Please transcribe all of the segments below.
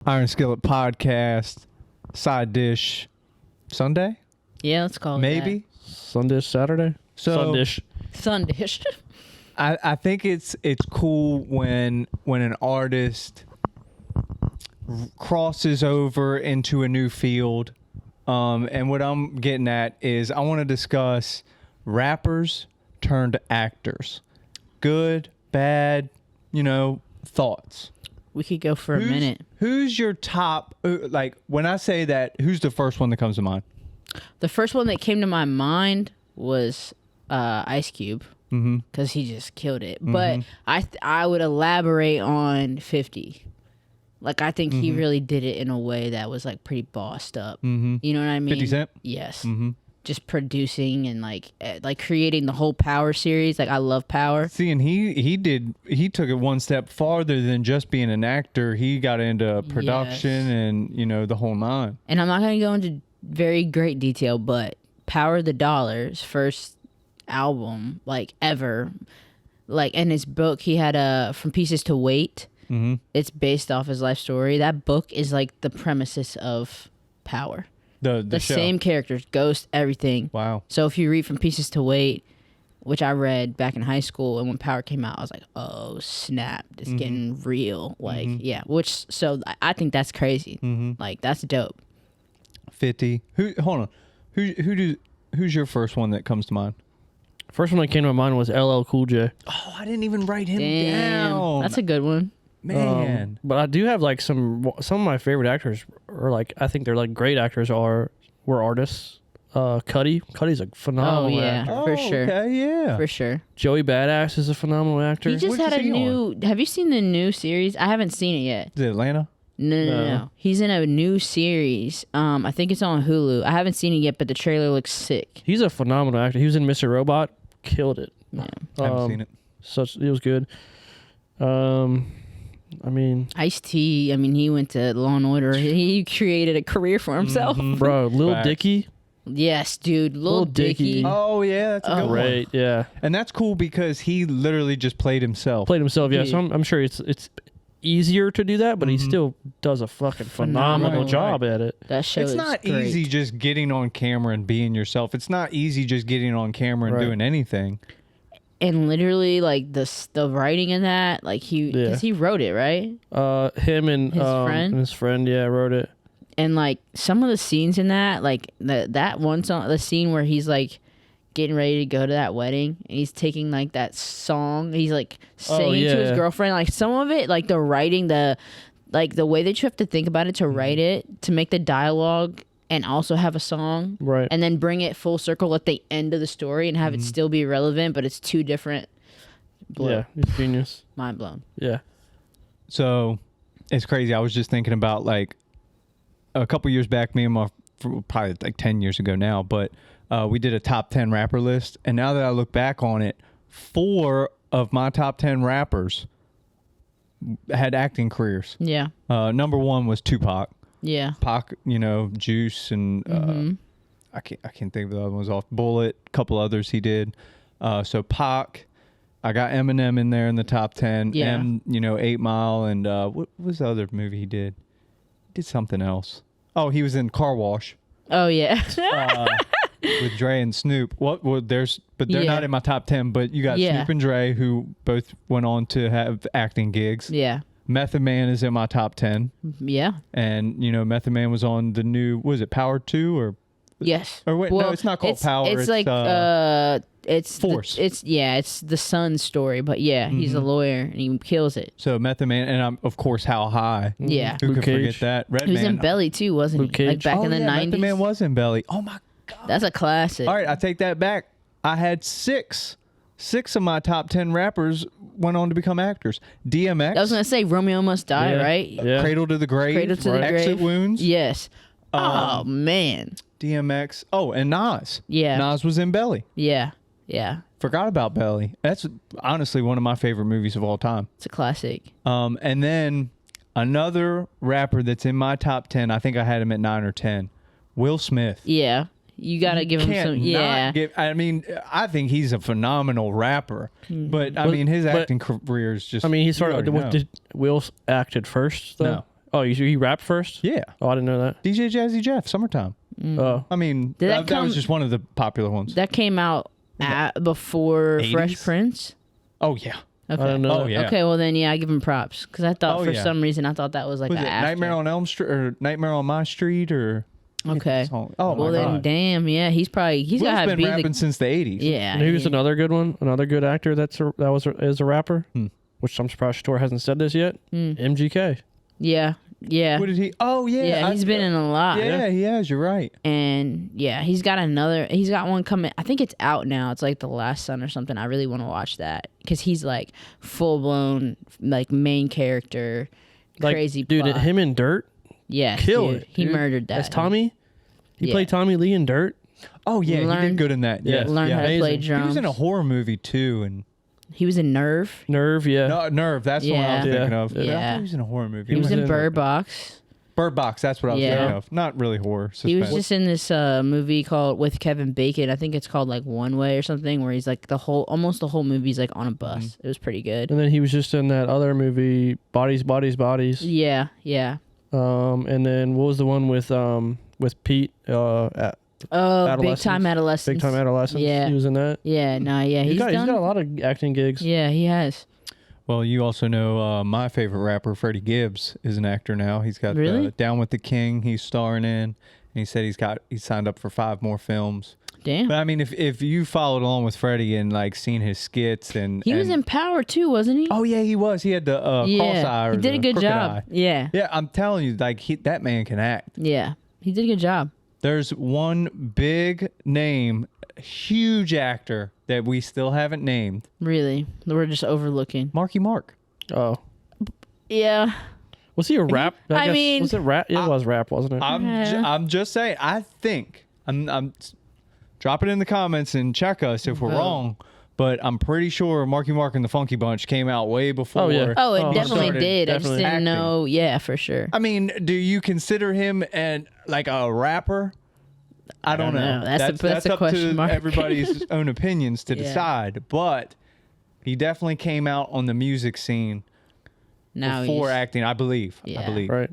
Iron Skillet podcast, side dish, Sunday? Yeah, let's call it Maybe? Sundish Saturday? So Sundish. Sundish. I think it's cool when an artist crosses over into a new field. And what I'm getting at is I want to discuss rappers turned actors. Good, bad, thoughts. We could go for a minute. Who's your top, like when I say that, who's the first one that comes to mind? The first one that came to my mind was Ice Cube, because he just killed it. But I would elaborate on 50. Like, I think he really did it in a way that was like pretty bossed up. You know what I mean? 50 Cent? Yes. Just producing and like creating the whole Power series. Like, I love Power. See, and he took it one step farther than just being an actor. He got into production and the whole nine. And I'm not going to go into very great detail, but Power the Dollar's first album, like, ever, like, in his book, he had From Pieces to Weight. It's based off his life story. That book is like the premises of Power. The show. Same characters, Ghost, everything. Wow. So if you read From Pieces to Weight, which I read back in high school, and when Power came out, I was like, oh, snap, it's getting real. Like, so I think that's crazy. Like, that's dope. 50. Hold on. Who's your first one that comes to mind? First one that came to my mind was LL Cool J. Oh, I didn't even write him Damn, down. that's a good one. Man. But I do have like some of my favorite actors, or like I think they're like great actors, were artists. Cuddy's a phenomenal actor. For sure. Okay, yeah. For sure. Joey Badass is a phenomenal actor. He just What had is a he new. Have you seen the new series? I haven't seen it yet. Is it Atlanta? No. He's in a new series. I think it's on Hulu. I haven't seen it yet, but the trailer looks sick. He's a phenomenal actor. He was in Mr. Robot, killed it. Yeah. I haven't seen it. It was good. I mean, Ice-T, he went to Law and Order. He created a career for himself. bro, Lil Facts. Dicky. Yes, dude. Lil Dicky. Oh, yeah, that's a good one. Great, yeah. And that's cool because he literally just played himself. Played himself, yeah. Dude. So I'm sure it's easier to do that, but he still does a fucking phenomenal job at it. That show It's is not great. easy just getting on camera and being yourself. It's not easy just getting on camera and doing anything. And literally, like, the writing in that, like, because he wrote it, right? Him and his friend, wrote it. And, like, some of the scenes in that, like, that one song, the scene where he's, like, getting ready to go to that wedding, and he's taking, like, that song, he's, like, singing to his girlfriend. Like, some of it, like, the writing, the way that you have to think about it to write it, to make the dialogue and also have a song, Right. and then bring it full circle at the end of the story and have it still be relevant, but it's two different. Yeah, he's genius. Mind blown. Yeah. So it's crazy. I was just thinking about, like, a couple years back, me and probably like 10 years ago now, but we did a top 10 rapper list. And now that I look back on it, 4 of my top 10 rappers had acting careers. Yeah. Number 1 was Tupac. Yeah. Pac, Juice, and I can't think of the other ones off. Bullet, a couple others he did. So Pac, I got Eminem in there in the top 10. Yeah. 8 Mile, and what was the other movie he did? He did something else. Oh, he was in Car Wash Oh, yeah. with Dre and Snoop. But they're not in my top 10. But you got Yeah. Snoop and Dre, who both went on to have acting gigs. Yeah. Method Man is in my top 10. Yeah. And, Method Man was on the new, was it Power 2 or? Yes. Or wait, no, it's not called Power. It's like it's Force. It's the son's story, but he's a lawyer and he kills it. So Method Man, and of course, How High. Yeah. Who Luke could Cage. forget that? Red He was Man. in Belly too, wasn't Luke he? Like Cage. back in the Method 90s. Man was in Belly. Oh my God. That's a classic. All right, I take that back. I had 6. 6 of my top 10 rappers went on to become actors. DMX. I was gonna say Romeo Must Die, Yeah. right? Yeah. Cradle to the Grave. Cradle to the Exit Grave. Wounds. Yes. Oh man. DMX. Oh, and Nas. Yeah. Nas was in Belly. Yeah. Yeah. Forgot about Belly. That's honestly one of my favorite movies of all time. It's a classic. And then another rapper that's in my top 10, I think I had him at 9 or 10, Will Smith. Yeah. You gotta give him Can't some. not Yeah. I think he's a phenomenal rapper, but I mean his acting career is just. I mean, he you started. already know. Did Will acted first though? Oh, he rapped first? Yeah. Oh, I didn't know that. DJ Jazzy Jeff, Summertime. Oh. I mean, Did that was just one of the popular ones. That came out before 80s? Fresh Prince. Oh, yeah. Okay. I don't know. Oh, yeah. Okay, well then, yeah, I give him props because I thought for some reason I thought that was like Was an it after. Nightmare on Elm Street or Nightmare on My Street or... Okay. Oh, Well my then, God. damn, yeah, he's got Will's to been be rapping since the 80s. yeah. And who's yeah. another good one? Another good actor is a rapper? Which I'm surprised Shtor hasn't said this yet. MGK. Yeah, yeah. What did he... Oh, yeah. Yeah, he's been in a lot. Yeah, he has. You're right. And yeah, he's got one coming. I think it's out now. It's like The Last Son or something. I really want to watch that because he's like full blown like main character, Like, crazy dude, plot. him in Dirt, yeah, kill dude, it. He dude. murdered that. That's Tommy. He Yeah. played Tommy Lee in Dirt. Oh, yeah. He Learn- did good in that. Yeah. Yes. Learn yeah. how to play amazing. drums. He was in a horror movie, too, and... He was in Nerve. Nerve, yeah. No, Nerve. That's the one I was Yeah. thinking of. Yeah. I Yeah. thought he was in a horror movie. He was in in- Bird Box. Bird Box. That's what I was Yeah. thinking of. Not really horror. He was Suspense. just in this movie called with Kevin Bacon. I think it's called like One Way or something, where he's like almost the whole movie's like on a bus. It was pretty good. And then he was just in that other movie, Bodies, Bodies, Bodies. Yeah, yeah. And then what was the one with Pete? Big Time Adolescence. Big Time Adolescence. Yeah. He was in that. Yeah, no, yeah. He's got done. a lot of acting gigs. Yeah, he has. Well, you also know my favorite rapper, Freddie Gibbs, is an actor now. He's got Really? Down with the King. He's starring in. And he said he's signed up for 5 more films. Damn. But I mean, if you followed along with Freddie and like seen his skits and He was and- in Power too, wasn't he? Oh yeah, he was. He had the cross eye. Or he did the a good crooked job. eye. Yeah, Yeah, I'm telling you, like that man can act. yeah. He did a good job. There's one big name, huge actor that we still haven't named. Really, we're just overlooking. Marky Mark. Oh. Yeah. Was he a rap? I guess- mean- was it rap? It was rap, wasn't it? I'm just saying. I think I'm drop it in the comments and check us if we're Vote. wrong. But I'm pretty sure Marky Mark and the Funky Bunch came out way before. Oh, yeah. Oh, it Oh, definitely started did. I just definitely didn't acting. know. Yeah, for sure. I mean, do you consider him like a rapper? I don't know. That's a up question to mark. everybody's own opinions to Yeah. decide. But he definitely came out on the music scene Now before he's acting. I believe. Yeah. I believe. Right.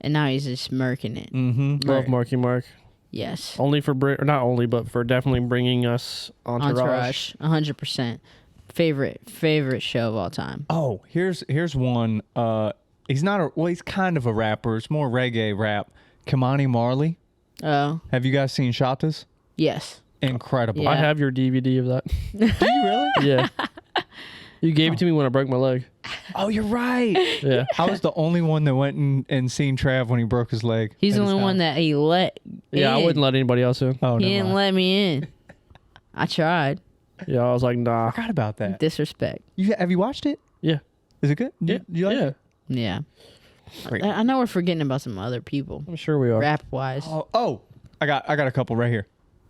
and now he's just murking it. Mm-hmm. Love Marky Mark. Yes. Only for or not only, but for definitely bringing us Entourage. 100%. Favorite show of all time. Oh, here's one. He's not he's kind of a rapper. It's more reggae rap. Kamani Marley. Oh, Have you guys seen Shatas? yes. Incredible. Yeah. I have your DVD of that. Do you really? Yeah. You gave it to me when I broke my leg. Oh, you're right. Yeah. I was the only one that went and seen Trav when he broke his leg. He's the at his only one house. that he let Yeah, I in. wouldn't let anybody else in. Oh, He never didn't mind. let me in. I tried. Yeah, I was like, nah. I forgot about that. Disrespect. Have you watched it? Yeah. Is it good? Yeah. You like Yeah. it? Yeah. Great. I know we're forgetting about some other people, I'm sure we are. rap wise. Oh, I got a couple right here.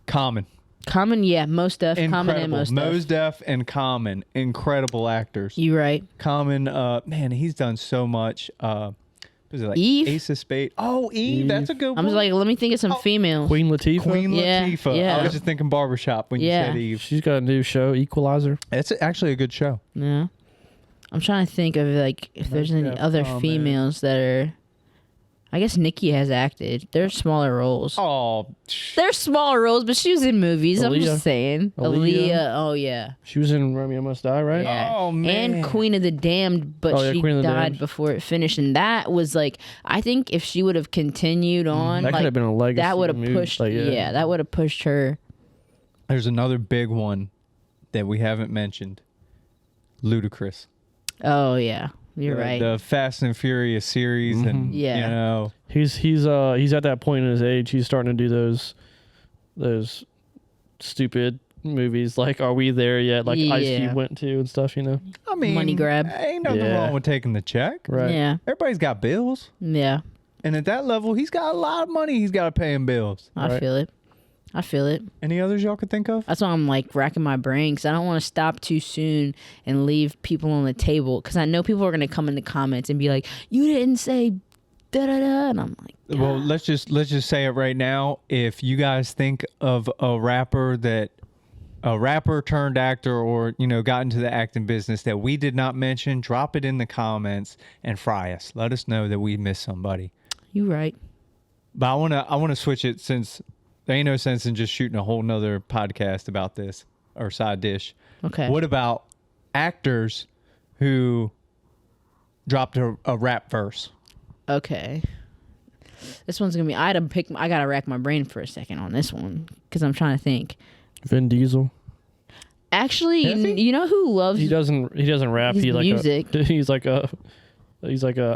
Common. Common, yeah, Mos Def. Common and Incredible. Mos Def. Mos Def and Common. Incredible actors. You right. Common, man, he's done so much. Was it like Eve? Ace of Spades? Oh, Eve. That's a good I'm one. just like, let me think of some females. Queen Latifah. Queen Yeah, Latifah. yeah. I was just thinking barbershop when Yeah. you said Eve. She's got a new show, Equalizer. It's actually a good show. Yeah. I'm trying to think of like if there's any Def, other Common. females that are. I guess Nikki has acted. They're smaller roles. Oh, They're smaller roles, but she was in movies. I'm Aaliyah. just saying. Aaliyah. Aaliyah. Oh yeah. She was in Romeo Must Die, right? Yeah. Oh, man. And Queen of the Damned, but Oh, yeah, she Queen of the died Damned. before it finished, and that was like I think if she would have continued on, That could like, have been a legacy. that would have movie. pushed. Like, yeah, that would have pushed her. there's another big one that we haven't mentioned. Ludacris. Oh yeah, you're right. The Fast and Furious series, and Yeah. you know, He's at that point in his age. He's starting to do those stupid movies like Are We There Yet? Like Ice Yeah. Cube went to and stuff. You know. I mean, Money grab. Ain't nothing Yeah. wrong with taking the check. Right. Yeah, Everybody's got bills, yeah. and at that level, he's got a lot of money. He's got to pay in bills. I Right. feel it. I feel it. Any others y'all could think of? That's why I'm like racking my brain because I don't want to stop too soon and leave people on the table because I know people are gonna come in the comments and be like, "You didn't say da da da," and I'm like, Well, let's just say it right now. If you guys think of a rapper that a rapper turned actor or, got into the acting business that we did not mention, drop it in the comments and fry us. Let us know that we missed somebody. You right. But I wanna switch it, since there ain't no sense in just shooting a whole nother podcast about this or side dish. Okay. What about actors who dropped a rap verse? Okay. This one's gonna be. I gotta rack my brain for a second on this one because I'm trying to think. Vin Diesel. Actually, you know who loves? He doesn't rap. He's He like music. He's like a. I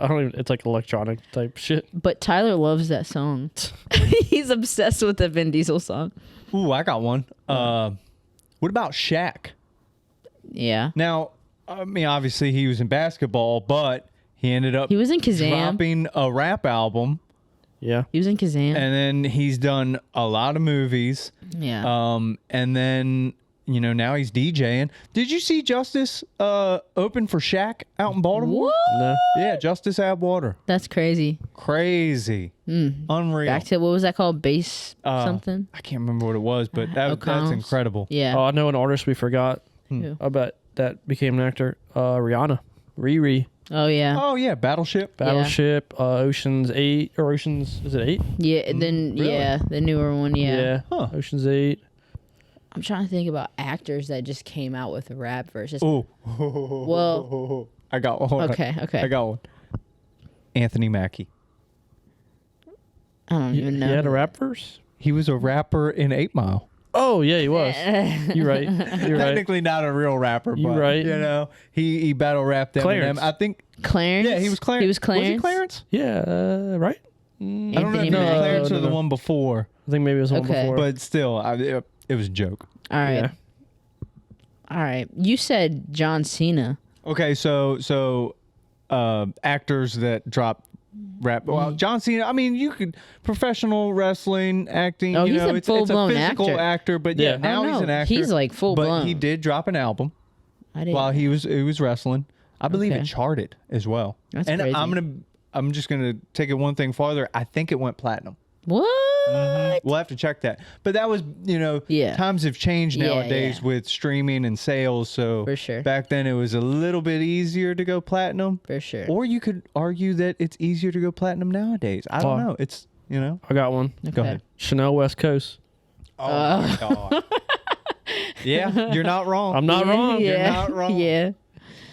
don't even. It's like electronic type shit. But Tyler loves that song. He's obsessed with the Vin Diesel song. Ooh, I got one. What about Shaq? Yeah. Now, I mean, obviously he was in basketball, but he ended up He was in Kazam. dropping a rap album, Yeah. He was in Kazam. and then he's done a lot of movies. Yeah. And then now he's DJing. Did you see Justice open for Shaq out in Baltimore? What? No. Yeah, Justice Abwater. That's crazy. Crazy, unreal. Back to what was that called? Bass something? I can't remember what it was, but that's O'Connell's. incredible. Yeah. Oh, I know an artist we forgot. Who? I bet that became an actor. Rihanna. Riri. Oh yeah. Oh yeah, Battleship. Battleship. Ocean's 8 or Ocean's. Is it 8? Yeah. And then Really? yeah, the newer one. Yeah. Huh. Ocean's 8. I'm trying to think about actors that just came out with rap verses. Oh. Well. I got one. Hold on. Okay. Okay. I got one. Anthony Mackie. I don't even know. He had a rap verse? He was a rapper in 8 Mile. Oh, yeah, he was. You're right. You're right. Technically not a real rapper, You but right. he battle rapped Clarence. Eminem. I think Clarence. yeah, he was Clarence. He was Clarence. Was he Clarence? Yeah, right? I don't know Anthony if it was Mackie. Clarence or the No. one before, I think maybe it was the one Okay. before. but still, it was a joke. All right. Yeah. All right. You said John Cena. Okay, so actors that drop rap. Well, John Cena. I mean, you could professional wrestling, acting. Oh, you he's know, a it's a full-blown physical actor. actor. But Yeah. yeah, now Oh, he's no. an actor. He's, like, full-blown. But he did drop an album I didn't. while he was wrestling. I believe Okay. it charted as well. That's and crazy. I'm just gonna take it one thing farther. I think it went platinum. What? We'll have to check that. But that was, Yeah. times have changed Yeah, nowadays yeah. with streaming and sales. So For sure. back then it was a little bit easier to go platinum. For sure. Or you could argue that it's easier to go platinum nowadays. I don't Oh. know. It's, I got one. Go Okay. ahead. Chanel West Coast. Oh, my God. Yeah, you're not wrong. I'm not wrong. Yeah. You're not wrong. Yeah.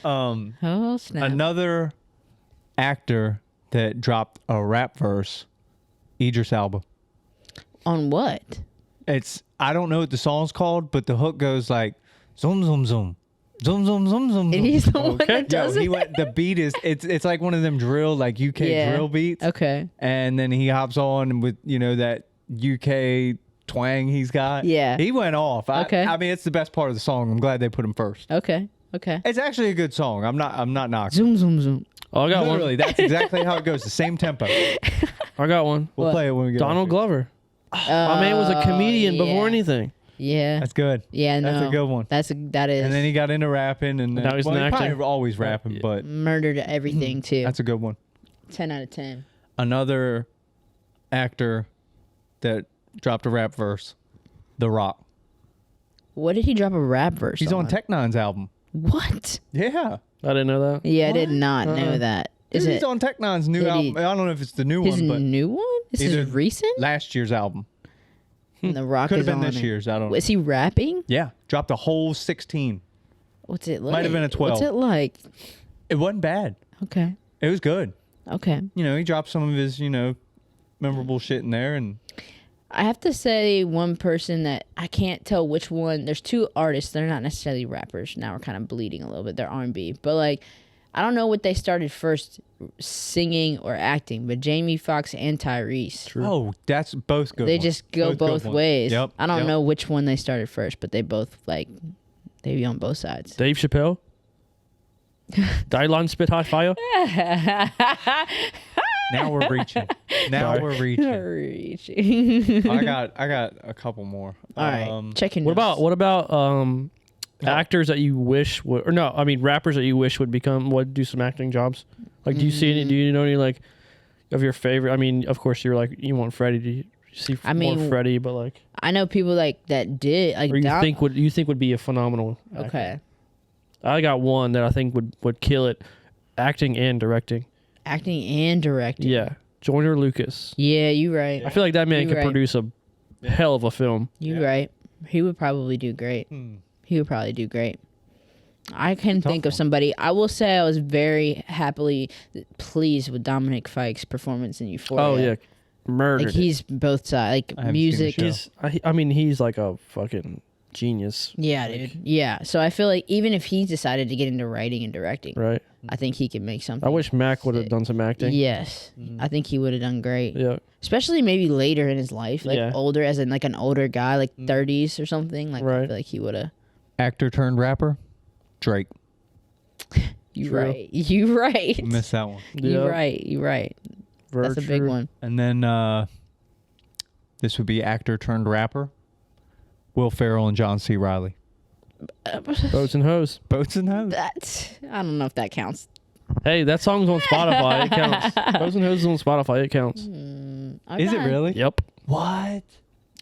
Um, Oh snap. another actor that dropped a rap verse, Idris Elba. On what? I don't know what the song's called, but the hook goes like zoom zoom zoom. Zoom zoom zoom zoom. And he's the one Okay. that does it. The beat is it's like one of them drill like UK Yeah. drill beats. Okay. And then he hops on with that UK twang he's got. Yeah. He went off. Okay. I mean it's the best part of the song. I'm glad they put him first. Okay. Okay. It's actually a good song. I'm not knocking. Zoom zoom zoom. Oh, I got Literally, that's exactly how it goes. The same tempo. one. I got one. We'll What? play it when we get Donald off Glover. My man was a comedian before anything. Yeah. That's good. Yeah. No. That's a good one. That is. And then he got into rapping, and then, Now he's well, an he actor. probably always rapping, Yeah. but murdered everything too. that's a good one. 10 out of 10. Another actor that dropped a rap verse, The Rock. What did he drop a rap verse? He's on Tech Nine's album. What? Yeah. I didn't know that. Yeah, I did What? not know that. Is He's it on Tech Nine's new Did he- album. I don't know if it's the new his one, but new one? This either is recent. last year's album. And The Rock Could is have been on this it. year's. I don't know. Is he rapping? Yeah. Dropped a whole 16. What's it like? Might have been a 12. What's it like? It wasn't bad. Okay. It was good. Okay. He dropped some of his, memorable shit in there, and I have to say one person that I can't tell which one. There's two artists. They're not necessarily rappers. Now we're kind of bleeding a little bit. They're R&B. But like, I don't know what they started first, singing or acting. But Jamie Foxx and Tyrese. oh, that's both good. They ones. just go good both ones. ways. Yep. I don't yep. know which one they started first, but they both they be on both sides. Dave Chappelle. Dylan Spit Hot Fire. Now we're reaching. Now Sorry. we're reaching. Reaching. I got a couple more. All right. Checking. What about actors that you wish would, or no, I mean rappers that you wish would do some acting jobs? Like, do you see any? Do you know any like of your favorite? I mean, of course you're like you want Freddie see I more mean, Freddy, but like, I know people like that did like or you Dom- think would be a phenomenal actor. Okay. I got one that I think would kill it, acting and directing. Acting and directing. Yeah, Joyner Lucas. Yeah, you right. I feel like that man You could right. produce a hell of a film. You right. He would probably do great. He would probably do great. I can think of somebody. I will say I was very happily pleased with Dominic Fike's performance in Euphoria. Oh yeah, murdered. Like he's both sides. I Like haven't music. seen the show. I mean, he's like a fucking genius. Yeah, dude. Yeah. So I feel like even if he decided to get into writing and directing, Right. I think he could make something. I wish Mac would have done some acting. Yes. I think he would have done great. Yeah. Especially maybe later in his life, like Yeah. older, as in like an older guy, like 30s or something. Like I Right. feel like he would have. Actor turned rapper, Drake. You True. right. You right. Missed that one. You Yep. right. You right. Very That's a big true. one. And then this would be actor turned rapper, Will Ferrell and John C. Reilly. Boats and Hoes. Boats and Hoes. That I don't know if that counts. Hey, that song's on Spotify. It counts. Boats and Hoes is on Spotify. It counts. Is it Okay. really? Yep. What?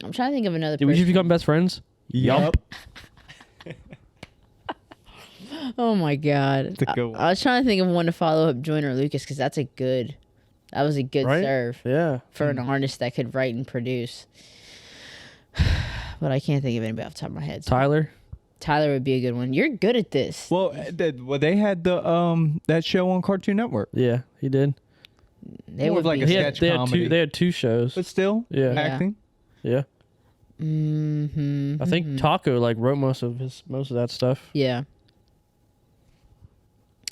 I'm trying to think of another Did we person. just become best friends? Yup. Oh my god. It's a good one. I was trying to think of one to follow up Joyner Lucas because that was a good Right? serve Yeah. for an artist that could write and produce. But I can't think of anybody off the top of my head. So Tyler. Tyler would be a good one. You're good at this. Well, they had the that show on Cartoon Network. Yeah, he did. They more would of like be a He good. had, sketch comedy. they had two shows. But still, Yeah. Yeah. acting. Yeah. Mm-hmm. I think Taco like wrote most of that stuff. Yeah.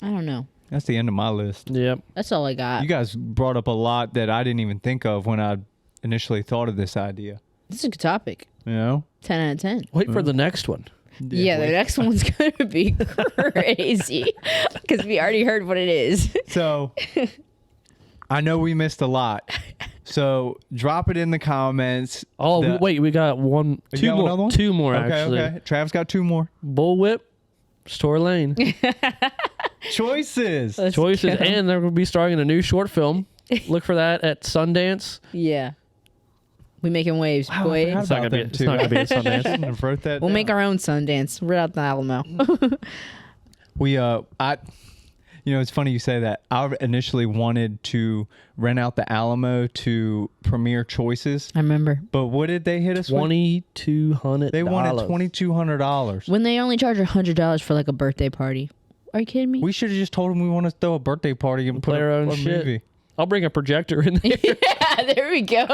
I don't know. That's the end of my list. Yep. That's all I got. You guys brought up a lot that I didn't even think of when I initially thought of this idea. This is a good topic. You know? 10 out of 10. Wait for the next one. Yeah, the wait. next one's going to be crazy because we already heard what it is. So, I know we missed a lot. So, drop it in the comments. Oh The- wait, we got one, You two got more, another one? two more Okay, actually. okay. Travis got 2 more. Bullwhip, Store Lane, Choices. Let's choices, go. and they're going to be starring in a new short film. Look for that at Sundance. Yeah. We making waves, Wow, I boy. forgot It's not about gonna be- that, it's too. not gonna be at I Sundance. shouldn't have wrote that We'll down. make our own Sundance. We're out the Alamo. We it's funny you say that. I initially wanted to rent out the Alamo to premiere Choices, I remember. but what did they hit us with? $2,200. They wanted $2,200. When they only charge $100 for like a birthday party. Are you kidding me? We should have just told them we want to throw a birthday party and put Play our own a shit. movie. I'll bring a projector in there. Yeah, there we go.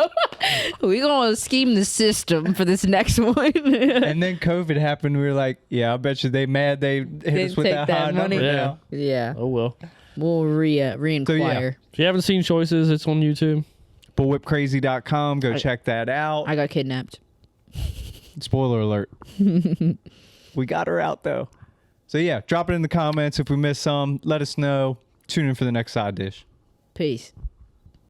We gonna scheme the system for this next one. And then COVID happened. We were like, yeah, I bet you they mad they hit They us with take that that high money. number Yeah. now. Yeah, Oh well. we'll re-inquire. If you haven't seen Choices, it's on YouTube. Bullwhipcrazy.com. Go check that out. I got kidnapped. Spoiler alert. We got her out though. So yeah, drop it in the comments if we missed some. Let us know. Tune in for the next side dish. Peace.